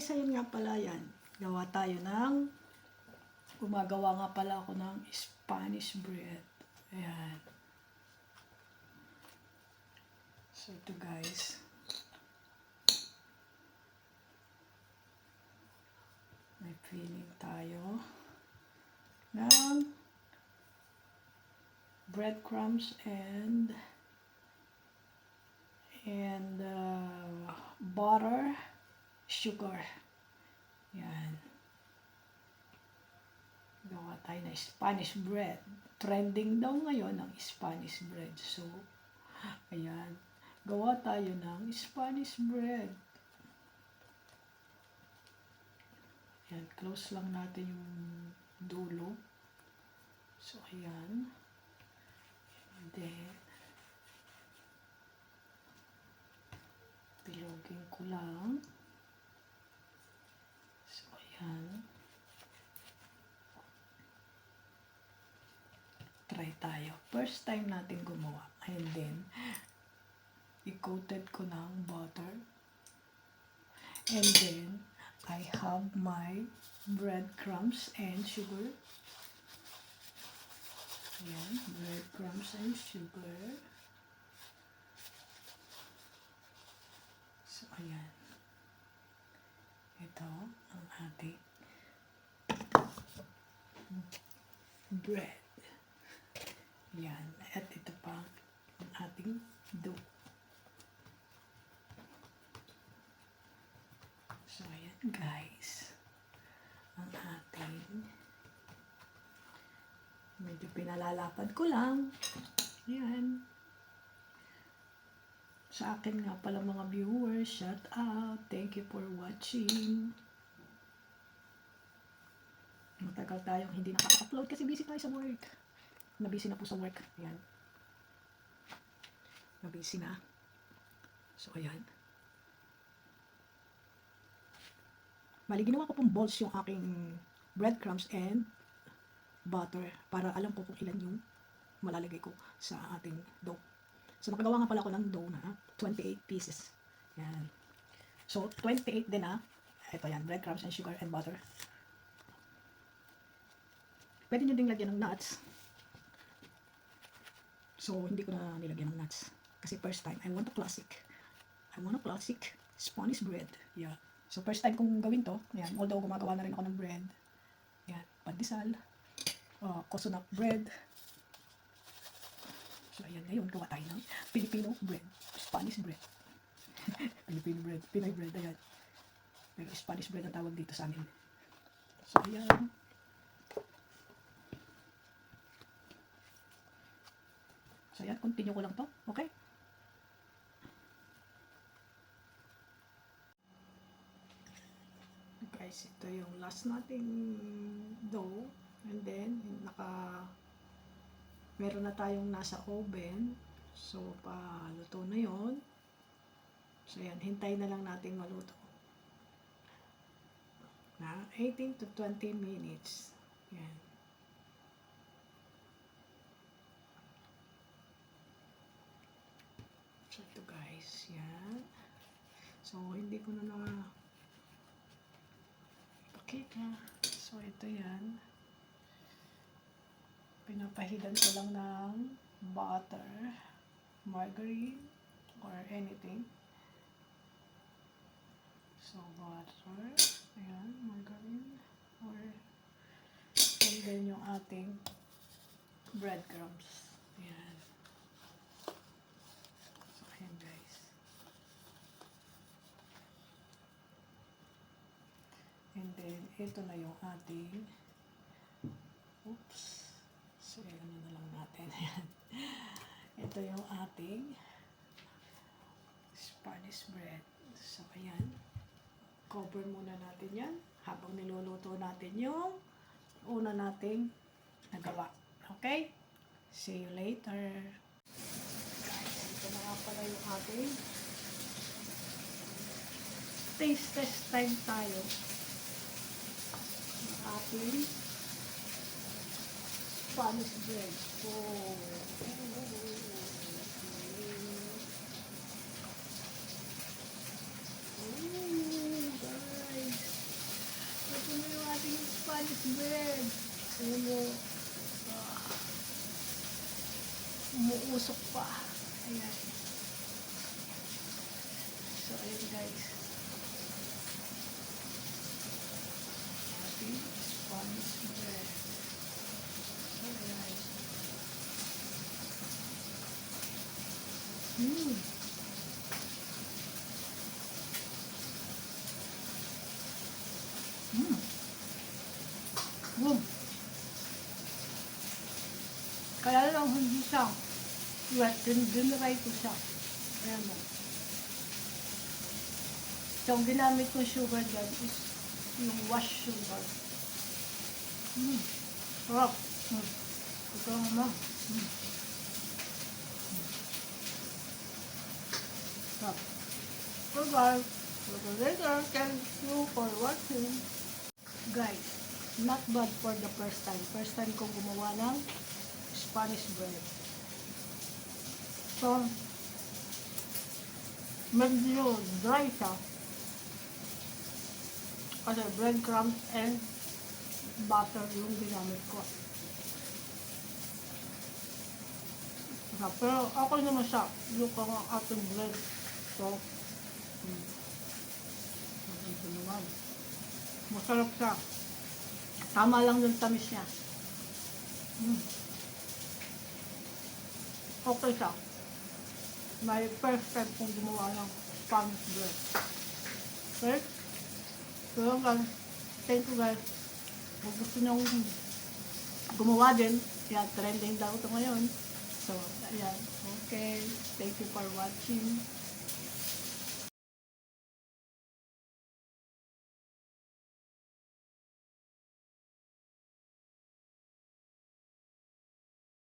guys, ayun nga pala yan. Gumagawa nga pala ako ng Spanish bread. Ayan. So ito guys. May filling tayo ng breadcrumbs and butter, sugar. Yan. Gawa tayo na Spanish bread. Trending daw ngayon ang Spanish bread. So, ayan. Gawa tayo ng Spanish bread. Ayan. Close lang natin yung dulo. So, ayan. And then, bilogin ko lang. So, ayan. Try tayo. First time natin gumawa. And then, i-coated ko ng butter. And then, I have my breadcrumbs and sugar. Ayan, breadcrumbs and sugar. So, ayan. Ito ang ating bread. Ayan. At ito pa ang ating dough. So, ayan guys. Ang ating medyo pinalalapad ko lang. Ayan. Sa akin nga pala mga viewers, shout out. Thank you for watching. Matagal tayong hindi nakaka-upload kasi busy tayo sa work. Nabusy na po sa work. Ayan. Nabusy na. So, ayan. Bali, ginawa ko pong balls yung aking breadcrumbs and butter para alam ko kung ilan yung malalagay ko sa ating dough. So, nakagawa nga pala ako ng dough na 28 pieces. Yan. So, 28 din ito yan, breadcrumbs and sugar and butter. Pwede nyo ding lagyan ng nuts. So, hindi ko na nilagyan ng nuts. Kasi first time, I want a classic Spanish bread. Yeah. So, first time kong gawin to. Yan. Although, gumagawa na rin ako ng bread. Yan. Pandesal. Coconut bread. So, ayan, ngayon, gawa tayo ng Filipino bread. Spanish bread. Filipino bread. Pinoy bread, ayan. Pero Spanish bread ang tawag dito sa amin. So, ayan. So, ayan, continue ko lang to. Okay? Guys, ito yung last nating dough. And then, meron na tayong nasa oven. So, paluto na yon. So, yan. Hintayin na lang natin maluto. Na 18 to 20 minutes. Yan. So, ito guys. Yan. So, hindi ko na pakita. So, ito yan. Pinapahidan ko lang ng butter, margarine, or anything. So, butter, ayan, margarine, and then yung ating breadcrumbs. Ayan. So, ayan guys. And then, ito na yung ating, oops. So, ayan na lang natin. Ito yung ating Spanish bread. So, ayan. Cover muna natin yan habang niluluto natin yung una nating nagawa. Okay? See you later. Guys, ito na nga pala yung ating taste test time tayo. Yung ating Spanish bread. Oh. Guys. bread. Ayan o. Umuusok pa. Ayan. So, ayan guys. Ating Spanish bread. Ayan. Mmm. Mmm. Boom. Kaya lang hindi siya wet, diniray ko siya. Ayan mo. So, ang ginamit ko sugar dyan is yung wash sugar. Sarap. Ito naman. Sarap. So guys, later. Thank you for watching. Guys, not bad for the first time. First time kong gumawa ng Spanish bread. So, medyo dry siya. Kasi breadcrumbs and butter yung ginamit ko. Pero okay naman siya. Yung kung ating bread. So, ito naman. Masarap siya. Tama lang yung tamis niya. Okay siya. May first time kong gumawa ng Spanish bread. Okay? So yun guys. Thank you guys. Kung gusto nyo gumawa din, yan, trending daw ito ngayon. So, ayan. Okay. Thank you for watching.